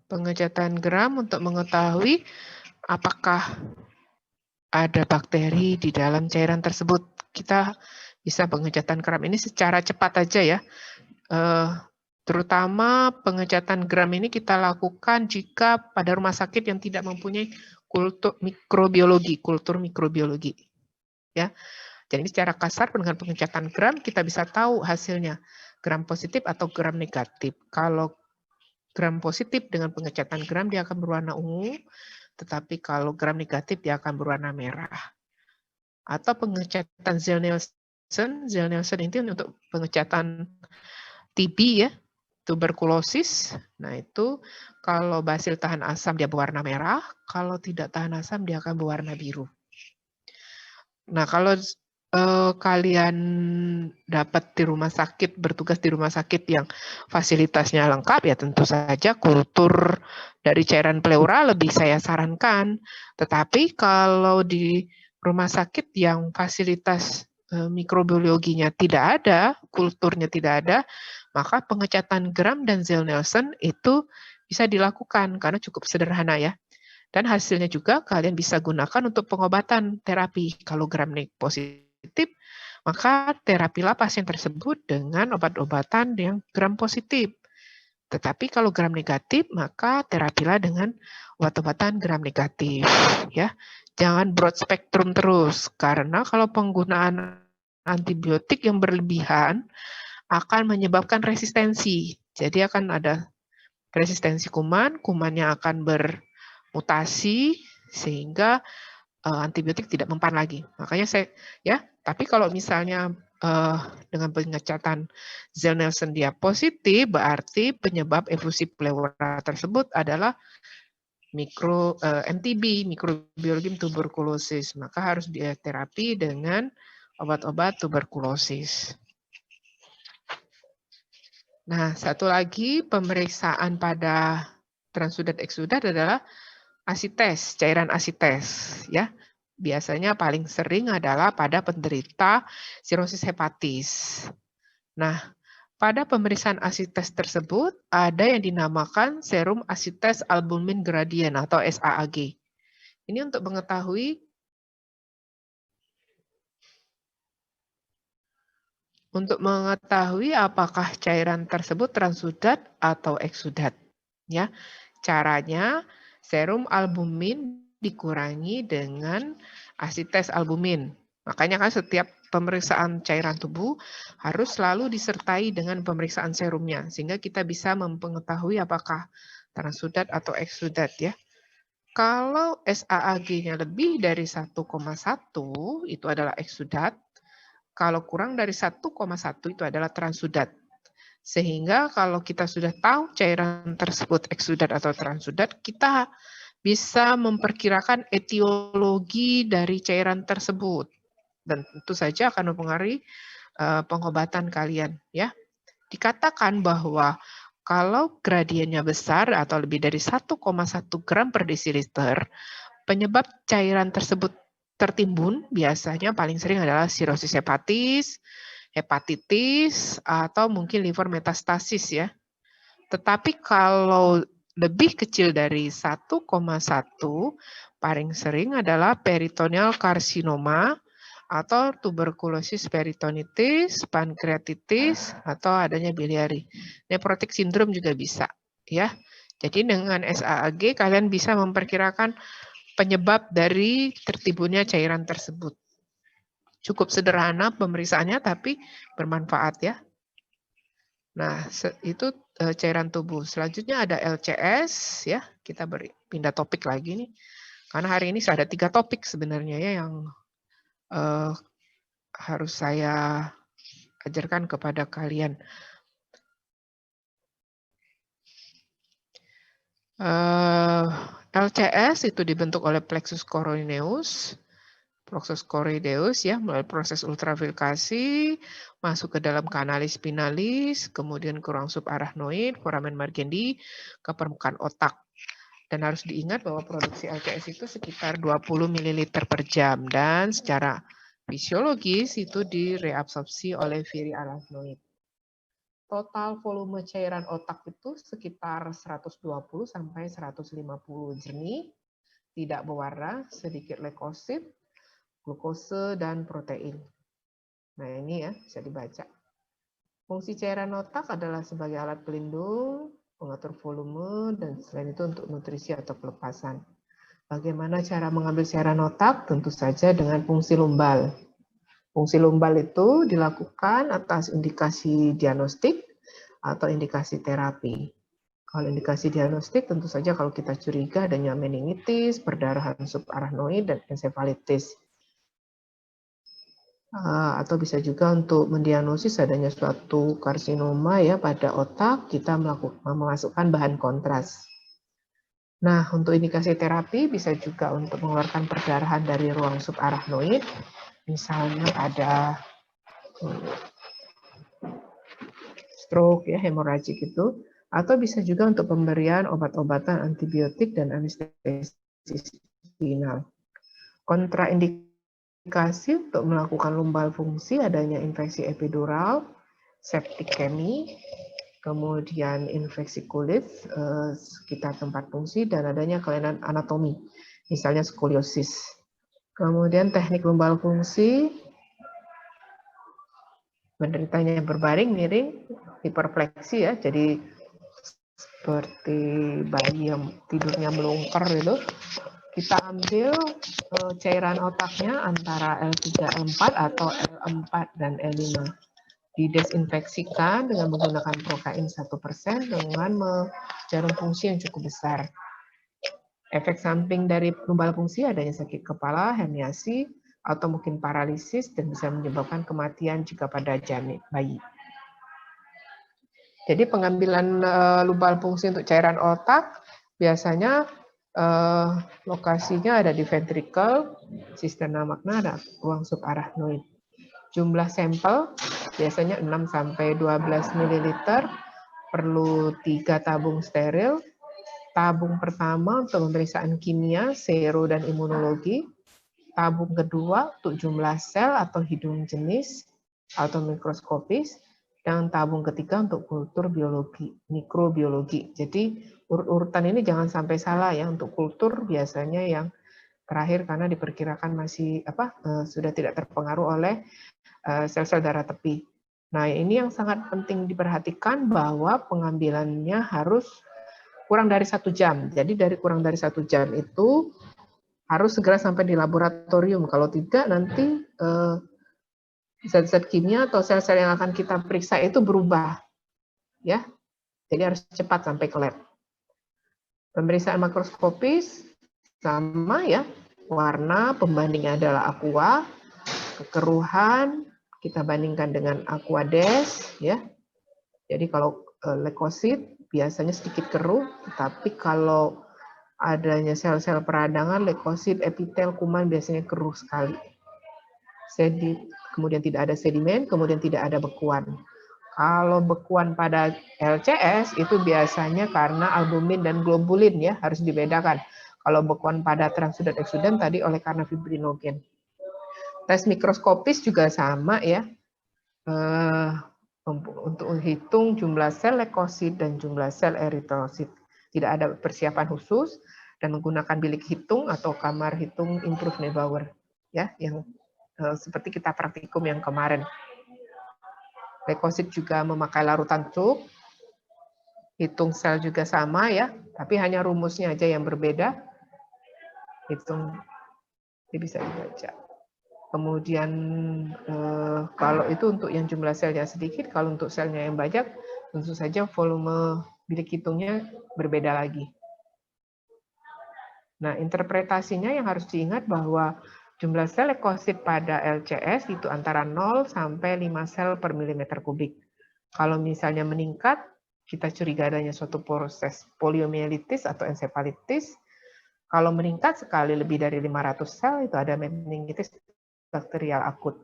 Pengecatan gram untuk mengetahui apakah ada bakteri di dalam cairan tersebut. Kita bisa pengecatan gram ini secara cepat aja ya. Terutama pengecatan gram ini kita lakukan jika pada rumah sakit yang tidak mempunyai kultur mikrobiologi. Ya. Jadi secara kasar dengan pengecatan gram kita bisa tahu hasilnya gram positif atau gram negatif. Kalau gram positif dengan pengecatan gram dia akan berwarna ungu, tetapi kalau gram negatif dia akan berwarna merah. Atau pengecatan Zell-Nielsen itu untuk pengecatan TB ya, tuberkulosis. Nah itu kalau basil tahan asam dia berwarna merah, kalau tidak tahan asam dia akan berwarna biru. Nah kalau kalian dapat di rumah sakit, bertugas di rumah sakit yang fasilitasnya lengkap, ya tentu saja kultur dari cairan pleura lebih saya sarankan. Tetapi kalau di rumah sakit yang fasilitas mikrobiologinya tidak ada, kulturnya tidak ada, maka pengecatan gram dan Zell-Nelson itu bisa dilakukan karena cukup sederhana ya. Dan hasilnya juga kalian bisa gunakan untuk pengobatan terapi. Kalau gram positif, maka terapilah pasien tersebut dengan obat-obatan yang gram positif. Tetapi kalau gram negatif, maka terapilah dengan obat-obatan gram negatif. Ya, jangan broad spectrum terus, karena kalau penggunaan antibiotik yang berlebihan akan menyebabkan resistensi. Jadi akan ada resistensi kuman, kumannya akan bermutasi sehingga antibiotik tidak mempan lagi. Makanya tapi kalau misalnya dengan pengecatan Zell-Nelson dia positif, berarti penyebab efusi pleura tersebut adalah MTB, mikrobiologi tuberkulosis. Maka harus diterapi dengan obat-obat tuberkulosis. Nah, satu lagi pemeriksaan pada transudat eksudat adalah asites, cairan asites, ya. Biasanya paling sering adalah pada penderita sirosis hepatis. Nah, pada pemeriksaan asites tersebut ada yang dinamakan serum asites albumin gradient atau SAAG. Ini untuk mengetahui apakah cairan tersebut transudat atau eksudat. Ya, caranya serum albumin dikurangi dengan asites albumin. Makanya kan setiap pemeriksaan cairan tubuh harus selalu disertai dengan pemeriksaan serumnya, sehingga kita bisa mengetahui apakah transudat atau eksudat ya. Kalau SAAG-nya lebih dari 1,1 itu adalah eksudat. Kalau kurang dari 1,1 itu adalah transudat. Sehingga kalau kita sudah tahu cairan tersebut eksudat atau transudat, kita bisa memperkirakan etiologi dari cairan tersebut. Dan tentu saja akan mempengaruhi pengobatan kalian. Ya. Dikatakan bahwa kalau gradiennya besar atau lebih dari 1,1 gram per desiliter, penyebab cairan tersebut tertimbun biasanya paling sering adalah sirosis hepatis, hepatitis, atau mungkin liver metastasis ya. Tetapi kalau lebih kecil dari 1,1, paling sering adalah peritoneal karsinoma atau tuberkulosis peritonitis, pankreatitis, atau adanya biliari. Nephrotic syndrome juga bisa ya. Jadi dengan SAAG kalian bisa memperkirakan penyebab dari tertimbunnya cairan tersebut. Cukup sederhana pemeriksaannya, tapi bermanfaat ya. Nah, itu cairan tubuh. Selanjutnya ada LCS ya. Kita pindah topik lagi nih. Karena hari ini ada 3 topik sebenarnya ya yang harus saya ajarkan kepada kalian. LCS itu dibentuk oleh plexus coroneus, ya, melalui proses ultrafiltrasi, masuk ke dalam kanalis spinalis, kemudian ke ruang subarachnoid, foramen Mergendi, ke permukaan otak. Dan harus diingat bahwa produksi LCS itu sekitar 20 ml per jam, dan secara fisiologis itu direabsorpsi oleh viri arachnoid. Total volume cairan otak itu sekitar 120 sampai 150 jernih, tidak berwarna, sedikit leukosit, glukose, dan protein. Nah ini ya, bisa dibaca. Fungsi cairan otak adalah sebagai alat pelindung, pengatur volume, dan selain itu untuk nutrisi atau pelepasan. Bagaimana cara mengambil cairan otak? Tentu saja dengan fungsi lumbal. Fungsi lumbal itu dilakukan atas indikasi diagnostik atau indikasi terapi. Kalau indikasi diagnostik tentu saja kalau kita curiga adanya meningitis, perdarahan subarachnoid, dan ensefalitis. Atau bisa juga untuk mendiagnosis adanya suatu karsinoma ya pada otak, kita memasukkan bahan kontras. Nah, untuk indikasi terapi bisa juga untuk mengeluarkan perdarahan dari ruang subarachnoid, misalnya ada stroke ya, hemoragik itu, atau bisa juga untuk pemberian obat-obatan antibiotik dan anestesi spinal. Kontraindikasi untuk melakukan lumbal fungsi adanya infeksi epidural, septikemi, kemudian infeksi kulit sekitar tempat fungsi, dan adanya kelainan anatomi, misalnya skoliosis. Kemudian teknik lumbal fungsi, penderitanya berbaring, miring, hiperfleksi ya, jadi seperti bayi yang tidurnya melungker itu. Kita ambil cairan otaknya antara L3, L4 atau L4 dan L5. Didesinfeksikan dengan menggunakan prokain 1% dengan jarum fungsi yang cukup besar. Efek samping dari lumbal fungsi adanya sakit kepala, herniasi, atau mungkin paralisis, dan bisa menyebabkan kematian jika pada janin bayi. Jadi pengambilan lumbal fungsi untuk cairan otak biasanya lokasinya ada di ventricle, cisterna magna, dan ruang subarachnoid. Jumlah sampel biasanya 6-12 ml, perlu 3 tabung steril. Tabung pertama untuk pemeriksaan kimia, sero, dan imunologi. Tabung kedua untuk jumlah sel atau hidung jenis atau mikroskopis. Dan tabung ketiga untuk kultur biologi, mikrobiologi. Jadi urut-urutan ini jangan sampai salah ya, untuk kultur biasanya yang terakhir karena diperkirakan masih sudah tidak terpengaruh oleh sel-sel darah tepi. Nah, ini yang sangat penting diperhatikan bahwa pengambilannya harus kurang dari 1 jam. Jadi dari kurang dari 1 jam itu harus segera sampai di laboratorium. Kalau tidak nanti zat-zat kimia atau sel-sel yang akan kita periksa itu berubah. Ya. Jadi harus cepat sampai ke lab. Pemeriksaan makroskopis sama ya. Warna pembandingnya adalah aqua, kekeruhan kita bandingkan dengan aquades ya. Jadi kalau leukosit biasanya sedikit keruh, tetapi kalau adanya sel-sel peradangan, leukosit, epitel, kuman biasanya keruh sekali. Kemudian tidak ada sedimen, kemudian tidak ada bekuan. Kalau bekuan pada LCS itu biasanya karena albumin dan globulin ya, harus dibedakan. Kalau bekuan pada transudan eksudan tadi oleh karena fibrinogen. Tes mikroskopis juga sama ya. Untuk menghitung jumlah sel leukosit dan jumlah sel eritrosit. Tidak ada persiapan khusus dan menggunakan bilik hitung atau kamar hitung improve Neubauer ya, yang seperti kita praktikum yang kemarin. Leukosit juga memakai larutan cuk. Hitung sel juga sama ya, tapi hanya rumusnya aja yang berbeda. Hitung ini bisa dibaca. Kemudian kalau itu untuk yang jumlah selnya sedikit, kalau untuk selnya yang banyak, tentu saja volume bilik hitungnya berbeda lagi. Nah, interpretasinya yang harus diingat bahwa jumlah sel leukosit pada LCS itu antara 0 sampai 5 sel per milimeter kubik. Kalau misalnya meningkat, kita curiga adanya suatu proses poliomielitis atau ensefalitis. Kalau meningkat sekali lebih dari 500 sel, itu ada meningitis bakterial akut.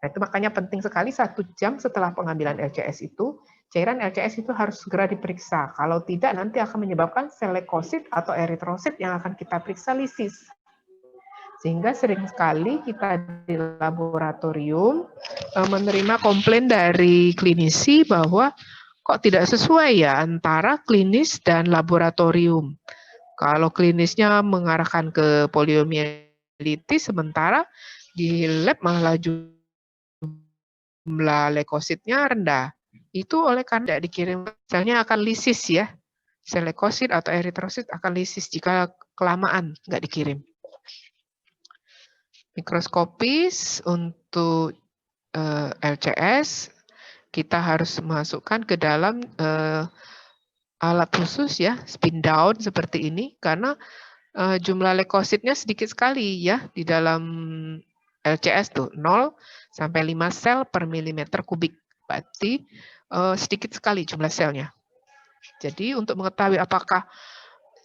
Nah, itu makanya penting sekali 1 jam setelah pengambilan LCS itu, cairan LCS itu harus segera diperiksa. Kalau tidak, nanti akan menyebabkan sel leukosit atau eritrosit yang akan kita periksa lisis. Sehingga sering sekali kita di laboratorium menerima komplain dari klinisi bahwa kok tidak sesuai ya antara klinis dan laboratorium. Kalau klinisnya mengarahkan ke poliomielitis, sementara di lab malah jumlah leukositnya rendah. Itu oleh karena tidak dikirim, selnya akan lisis ya. Sel leukosit atau eritrosit akan lisis jika kelamaan nggak dikirim. Mikroskopis untuk LCS, kita harus masukkan ke dalam alat khusus ya, spin down seperti ini, karena jumlah leukositnya sedikit sekali ya di dalam LCS tuh 0 sampai 5 sel per milimeter kubik. Berarti sedikit sekali jumlah selnya. Jadi untuk mengetahui apakah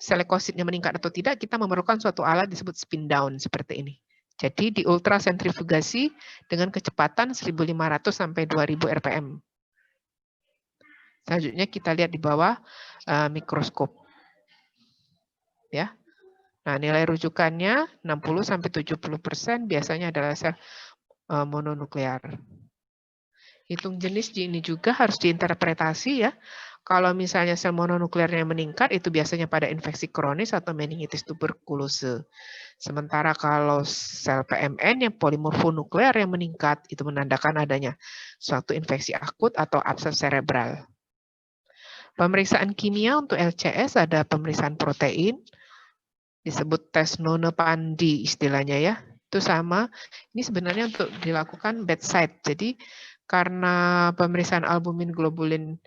sel leukositnya meningkat atau tidak, kita memerlukan suatu alat disebut spin down seperti ini. Jadi di ultrasentrifugasi dengan kecepatan 1.500 sampai 2.000 rpm. Selanjutnya kita lihat di bawah mikroskop. Ya. Nah, nilai rujukannya 60 sampai 70% biasanya adalah sel mononuklear. Hitung jenis di ini juga harus diinterpretasi ya. Kalau misalnya sel mononuklearnya meningkat, itu biasanya pada infeksi kronis atau meningitis tuberkulose. Sementara kalau sel PMN yang polimorfonuklear yang meningkat, itu menandakan adanya suatu infeksi akut atau abses cerebral. Pemeriksaan kimia untuk LCS ada pemeriksaan protein, disebut tes None-Pandi istilahnya ya. Itu sama, ini sebenarnya untuk dilakukan bedside. Jadi karena pemeriksaan albumin globulin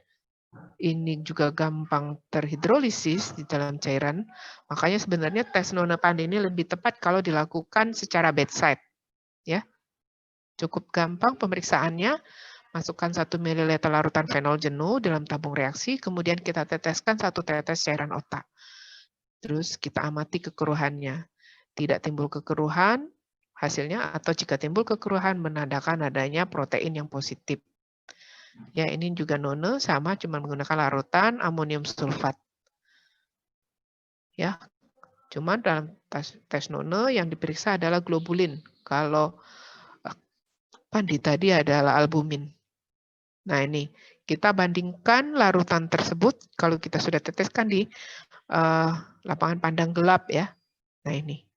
ini juga gampang terhidrolisis di dalam cairan, makanya sebenarnya tes None-Pandi ini lebih tepat kalau dilakukan secara bedside. Ya, cukup gampang pemeriksaannya. Masukkan 1 ml larutan fenol jenuh dalam tabung reaksi, kemudian kita teteskan 1 tetes cairan otak. Terus kita amati kekeruhannya. Tidak timbul kekeruhan, hasilnya, atau jika timbul kekeruhan menandakan adanya protein yang positif. Ya, ini juga None sama, cuma menggunakan larutan amonium sulfat. Ya, cuma dalam tes None yang diperiksa adalah globulin. Kalau Pandi tadi adalah albumin. Nah, ini kita bandingkan larutan tersebut kalau kita sudah teteskan di lapangan pandang gelap ya. Nah, ini.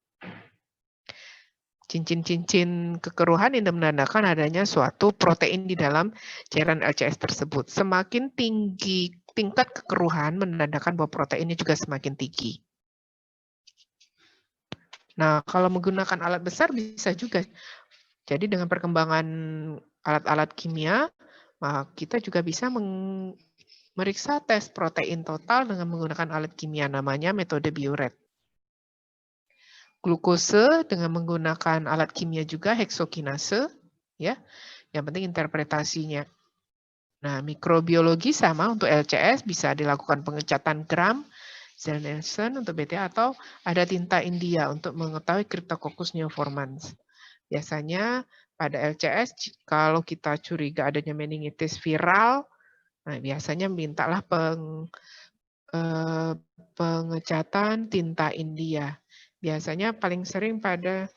Cincin-cincin kekeruhan ini menandakan adanya suatu protein di dalam cairan LCS tersebut. Semakin tinggi tingkat kekeruhan menandakan bahwa proteinnya juga semakin tinggi. Nah, kalau menggunakan alat besar bisa juga. Jadi dengan perkembangan alat-alat kimia, kita juga bisa memeriksa tes protein total dengan menggunakan alat kimia namanya metode Biuret. Glukose dengan menggunakan alat kimia juga heksokinase, ya. Yang penting interpretasinya. Nah, mikrobiologi sama untuk LCS bisa dilakukan pengecatan gram, Zell-Nielsen untuk BTA, atau ada tinta India untuk mengetahui Cryptococcus neoformans. Biasanya pada LCS kalau kita curiga adanya meningitis viral, nah biasanya mintalah pengecatan tinta India. Biasanya paling sering pada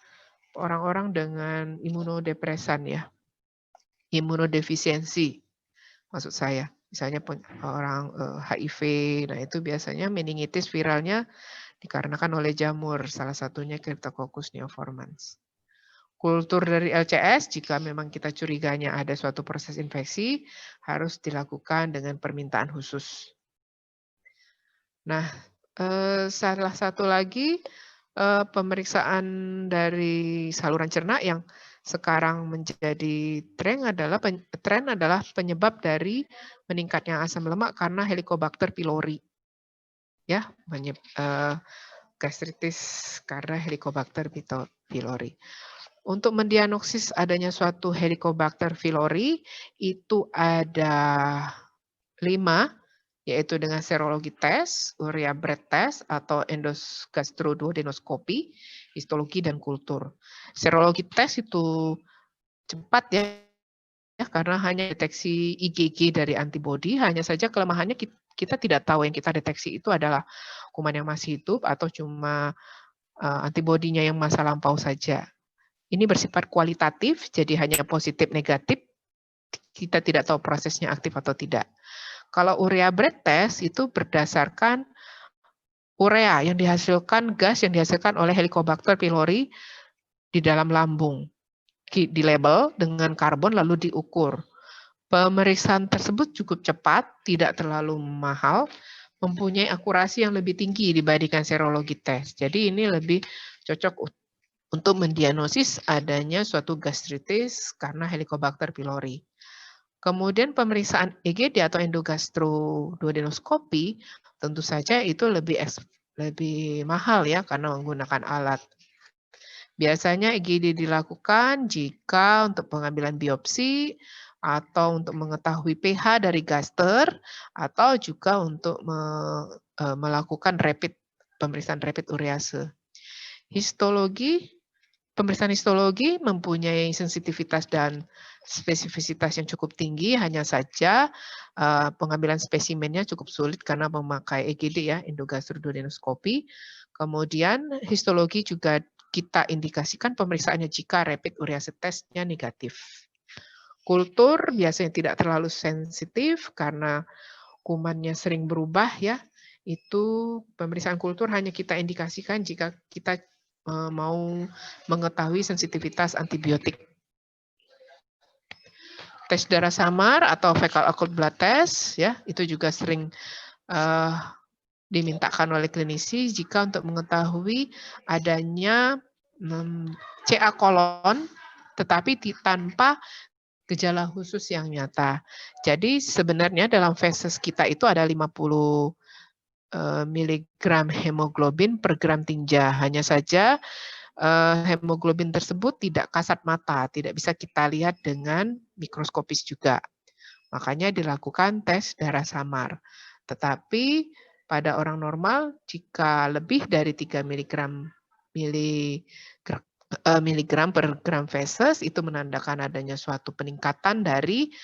orang-orang dengan imunodepresan ya, imunodefisiensi maksud saya. Misalnya orang HIV, nah itu biasanya meningitis viralnya dikarenakan oleh jamur, salah satunya Cryptococcus neoformans. Kultur dari LCS, jika memang kita curiganya ada suatu proses infeksi, harus dilakukan dengan permintaan khusus. Nah, salah satu lagi pemeriksaan dari saluran cerna yang sekarang menjadi tren adalah penyebab dari meningkatnya asam lemak karena Helicobacter pylori. Ya, gastritis karena Helicobacter pylori. Untuk mendiagnosis adanya suatu Helicobacter pylori itu ada 5, yaitu dengan serologi tes, urea breath test, atau endosgastroduodenoskopi, histologi, dan kultur. Serologi tes itu cepat ya, karena hanya deteksi IgG dari antibodi, hanya saja kelemahannya kita tidak tahu yang kita deteksi itu adalah kuman yang masih hidup atau cuma antibodinya yang masa lampau saja. Ini bersifat kualitatif, jadi hanya positif negatif, kita tidak tahu prosesnya aktif atau tidak. Kalau urea breath test itu berdasarkan urea yang dihasilkan, gas yang dihasilkan oleh Helicobacter pylori di dalam lambung. Di label dengan karbon lalu diukur. Pemeriksaan tersebut cukup cepat, tidak terlalu mahal, mempunyai akurasi yang lebih tinggi dibandingkan serologi tes. Jadi ini lebih cocok untuk mendiagnosis adanya suatu gastritis karena Helicobacter pylori. Kemudian pemeriksaan EGD atau endosgastroduodenoskopi tentu saja itu lebih mahal ya karena menggunakan alat. Biasanya EGD dilakukan jika untuk pengambilan biopsi atau untuk mengetahui pH dari gaster atau juga untuk melakukan pemeriksaan rapid urease. Histologi Pemeriksaan histologi mempunyai sensitivitas dan spesifisitas yang cukup tinggi, hanya saja pengambilan spesimennya cukup sulit karena memakai EGD ya, endogastroduodenoskopi. Kemudian histologi juga kita indikasikan pemeriksaannya jika rapid urease test-nya negatif. Kultur biasanya tidak terlalu sensitif karena kumannya sering berubah ya. Itu pemeriksaan kultur hanya kita indikasikan jika kita mau mengetahui sensitivitas antibiotik. Tes darah samar atau fecal occult blood test ya, itu juga sering dimintakan oleh klinisi jika untuk mengetahui adanya CA kolon tetapi tanpa gejala khusus yang nyata. Jadi sebenarnya dalam feses kita itu ada 50 miligram hemoglobin per gram tinja. Hanya saja hemoglobin tersebut tidak kasat mata, tidak bisa kita lihat dengan mikroskopis juga. Makanya dilakukan tes darah samar. Tetapi pada orang normal, jika lebih dari 3 miligram per gram feses, itu menandakan adanya suatu peningkatan dari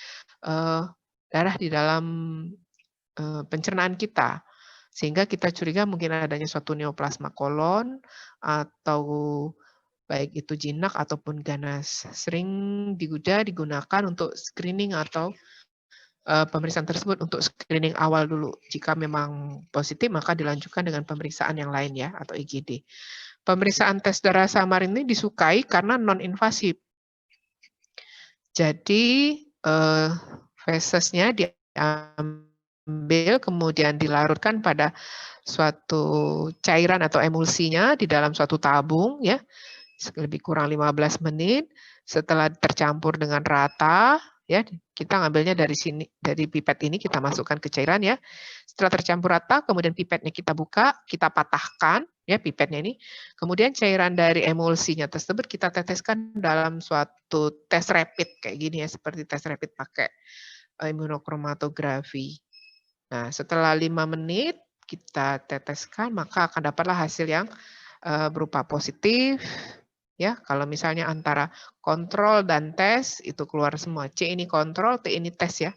darah di dalam pencernaan kita. Sehingga kita curiga mungkin adanya suatu neoplasma kolon atau baik itu jinak ataupun ganas. Sering digunakan untuk screening atau pemeriksaan tersebut untuk screening awal dulu. Jika memang positif, maka dilanjutkan dengan pemeriksaan yang lain ya, atau IgD. Pemeriksaan tes darah samar ini disukai karena non-invasif. Jadi, fesesnya diambil, kemudian dilarutkan pada suatu cairan atau emulsinya di dalam suatu tabung, ya, lebih kurang 15 menit. Setelah tercampur dengan rata, ya, kita ngambilnya dari sini, dari pipet ini kita masukkan ke cairan ya. Setelah tercampur rata, kemudian pipetnya kita buka, kita patahkan ya pipetnya ini. Kemudian cairan dari emulsinya tersebut kita teteskan dalam suatu tes rapid kayak gini ya, seperti tes rapid pakai imunokromatografi. Nah, setelah 5 menit kita teteskan, maka akan dapatlah hasil yang berupa positif. Ya, kalau misalnya antara kontrol dan tes itu keluar semua. C ini kontrol, T ini tes ya.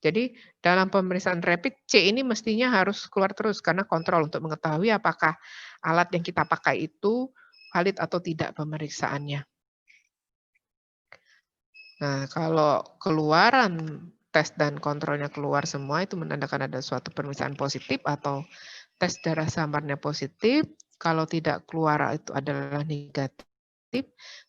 Jadi dalam pemeriksaan rapid C ini mestinya harus keluar terus karena kontrol untuk mengetahui apakah alat yang kita pakai itu valid atau tidak pemeriksaannya. Nah, kalau keluaran tes dan kontrolnya keluar semua itu menandakan ada suatu pemeriksaan positif atau tes darah samarnya positif. Kalau tidak keluar itu adalah negatif.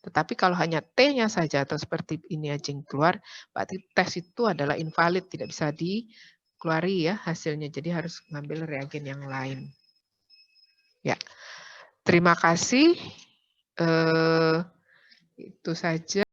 Tetapi kalau hanya T-nya saja atau seperti ini aja yang keluar, berarti tes itu adalah invalid, tidak bisa dikeluari ya hasilnya. Jadi harus ngambil reagen yang lain. Ya, terima kasih. Itu saja.